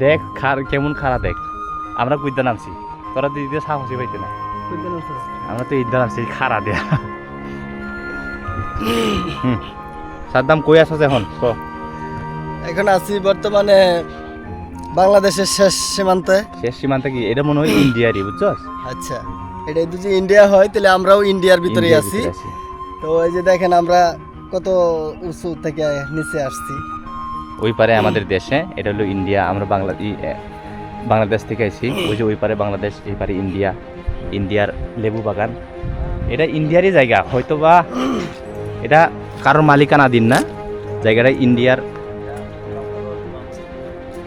দেখ কেমন খারাপ দেখ, আমরা কুইদ্দা নামছি, তোরা দিদি সাহসী পাইতে না, আমরা তো ঈদা নামছি খারা দেয়া। সাদ্দাম কই আছো এখন? এখন আছি বর্তমানে বাংলাদেশের শেষ সীমান্তে। শেষ সীমান্তে কি? এটা মনে হয় ইন্ডিয়ারই, বুঝছস? আচ্ছা, এটা যদি ইন্ডিয়া হয় তাহলে আমরাও ইন্ডিয়ার ভিতরেই আছি। তো এই যে দেখেন আমরা কত উঁচু থেকে নিচে আসছি। ওই পারে আমাদের দেশে, এটা হলো ইন্ডিয়া, আমরা বাংলাদেশ থেকে আইছি। ওই যে ওই পারে বাংলাদেশ, এই পারে ইন্ডিয়া, ইন্ডিয়ার লেবু বাগান। এটা ইন্ডিয়ারই জায়গা, হয়তো বা এটা কারোর মালিকানাধীন না, জায়গাটা ইন্ডিয়ার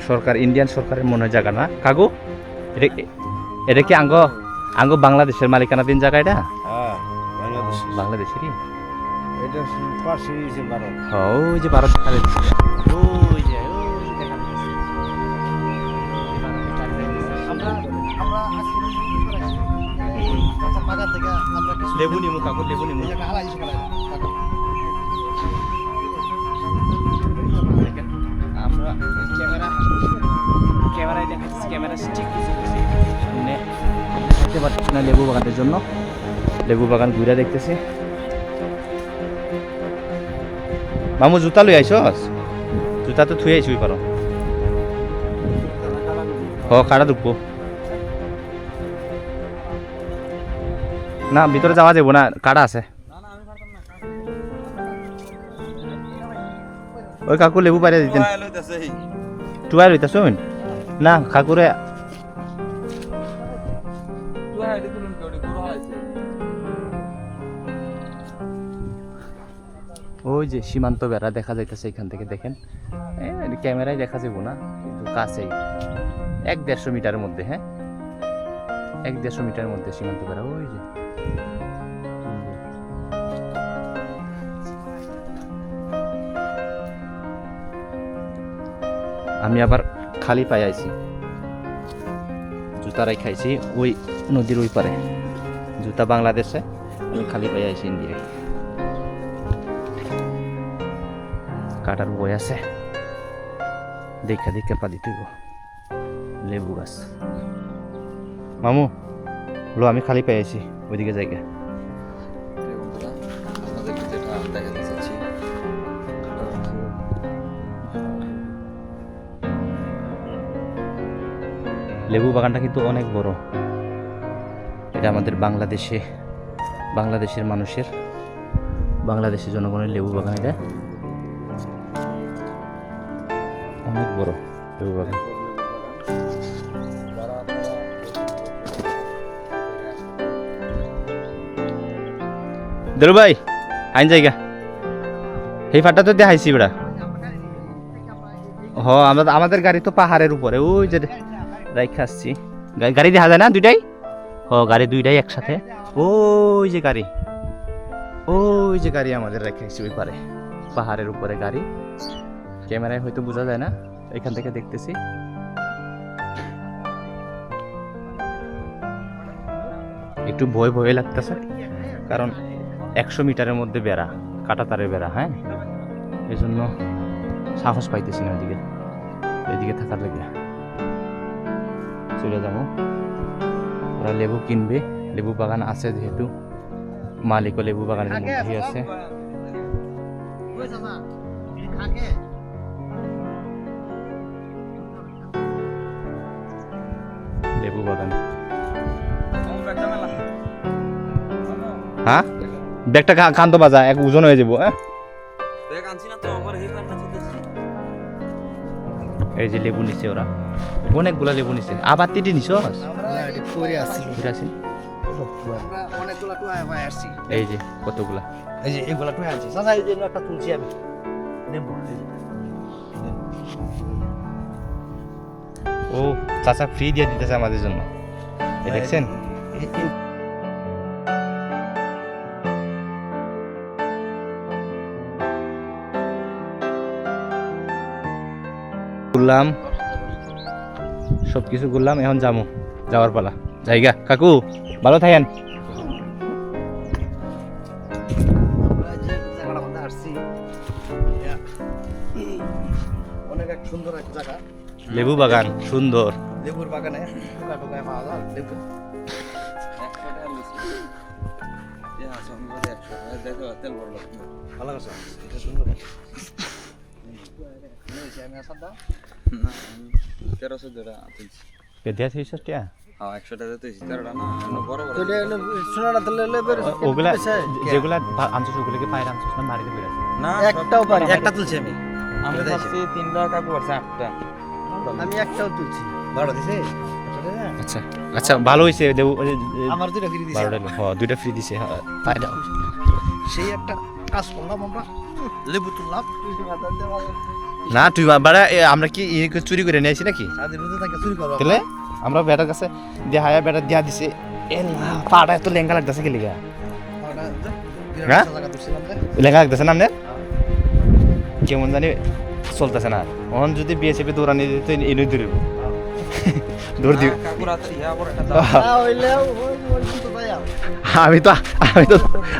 সরকার, ইন্ডিয়ান সরকারের মনে হয় জায়গা না কাকু? এটা কি আঙ্গ বাংলাদেশের মালিকানাধীন জায়গা? এটা বাংলাদেশেরই। ওই যে ভারত, লেবু নিমু কাকু, লেবু নিমু। আমরা ক্যামেরায় দেখাচ্ছি, ক্যামেরা স্টিক সামনে দেখতে পাচ্ছি না লেবু বাগানের জন্য। লেবু বাগান ঘুরে দেখতেছি। মামু জুতা লই আইছস? জুতা তো থুই আইছি, পারো কাটা ঢুকবো না, ভিতরে যাওয়া যাবো না, কাটা আছে। ওই কাকু লেবু পাইরে দিতেন, টুয়াই লইতাছ না কাকুরে? ওই যে সীমান্ত বেড়া দেখা যাইতেছে এখান থেকে, দেখেন ক্যামেরায় দেখা যাবো না, কিন্তু কাছেই 1-150 মিটারের মধ্যে। হ্যাঁ, 1-150 মিটারের মধ্যে সীমান্ত বেড়া। ওই যে আমি আবার খালি পায়ে আইছি, জুতারাই খাইছি ওই নদীর ওই পারে। জুতা বাংলাদেশে, আমি খালি পায়ে আইছি ইন্ডিয়ায়। কাটার বই আছে, দেখা দেখা পা দিতে লেবু গাছ। মামু লো, আমি খালি পায়ে আইছি ওইদিকে জায়গা। লেবু বাগানটা কিন্তু অনেক বড়। এটা আমাদের বাংলাদেশের মানুষের, বাংলাদেশের জনগণের লেবু বাগান। এটা অনেক বড় লেবু বাগান। দেরু ভাই আইন জায়গা এই ফাটা তো দেখাইছি বেড়া। আমাদের গাড়ি তো পাহাড়ের উপরে, ওই যে রাইখা আসছি। গাড়ি দেখা যায় না দুইটাই? গাড়ি দুইটাই একসাথে। ওই যে গাড়ি আমাদের রেখেছি ওই পারে, পাহাড়ের উপরে গাড়ি। ক্যামেরায় হয়তো বোঝা যায় না, এখান থেকে দেখতেছি। একটু ভয় লাগতেছে, কারণ 100 মিটারের মধ্যে বেড়া, কাটা তারের বেড়া। হ্যাঁ, এই জন্য সাহস পাইতেছি না এদিকে থাকার লেগে। চলে যাবো, ওরা লেবু কিনবে, লেবু বাগান আছে যেহেতু, মালিকও লেবু বাগানের মধ্যেই আছে। লেবু বাগান। হ্যাঁ, ব্যাগটা কান্ত বাজা, এক ওজন হয়ে যাবো। এই যে লেবু নিছে ওরা, অনেকগুলা লেবু নিছে। আবার তিনটি নিছ? এই যে কতগুলা, এই যে এগুলা টুয়ে আনছি। চাচা এই যে একটা তুলছি আমি, নেবো। ও চাচা ফ্রি দিয়ে দিতেছে আমাদের জন্য, দেখছেন? ঘুরলাম, সবকিছু ঘুরলাম, এখন যাওয়ার পালা। জায়গা কাকু ভালো থাকেন। অনেক এক সুন্দর এক জায়গা। লেবু বাগান সুন্দর। লেবুর বাগানে টোকা টোকায় পাওয়া যায় লেবু। ভালো কথা, এটা সুন্দর। কেতিয়া ছিস টিয়া তো এটা হলো সোনাটা তো লেবুর ওগুলা বেশি। যেগুলা আনছিস ওগুলোকে পায়রা আনছিস না বাড়িতে বের আছে? একটাও পারি না। একটা তুলছি আমি ভাবছি 3টা কাকু পারছে 8টা আমি একটাও তুলছি। ভালো দিছে আচ্ছা আচ্ছা ভালো হইছে দেবু আমার দুইটা ফ্রি দিছে 12টা দুইটা ফ্রি দিছে হ্যাঁ, পায়রা। সেই একটা কাজ করলাম আমরা লেবু তুললাম না তুই বাড়া আমরা কি চুরি করে নিয়েছি নাকি? সারাদিন রোদে থাকে চুরি করবো তাহলে আমরা বেটার কাছে দেহায়া বেটা দিয়া দিছে এ না পাড়া এত লেঙ্গা লাগতেছে কি লিগা? হ্যাঁ? লেঙ্গা লাগতেছে না আপনার? কেমন জানি চলতেছে না। অন যদি বিএসএফে দৌড়ানি দিত এনে দৌড়িব দৌড় দিব। কাকুর হাতে ইয়া করে একটা না হইলেও ওই তো তাই আর। আমি তো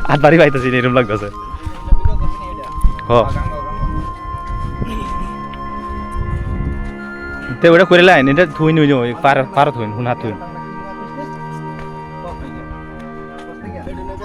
হাত বাড়ি পাইতেছি না এরকম লাগতেছে। হ তে ওটা করে লাইন এটা থুই নিয়ে যাও পার থুইন হুনা থুইন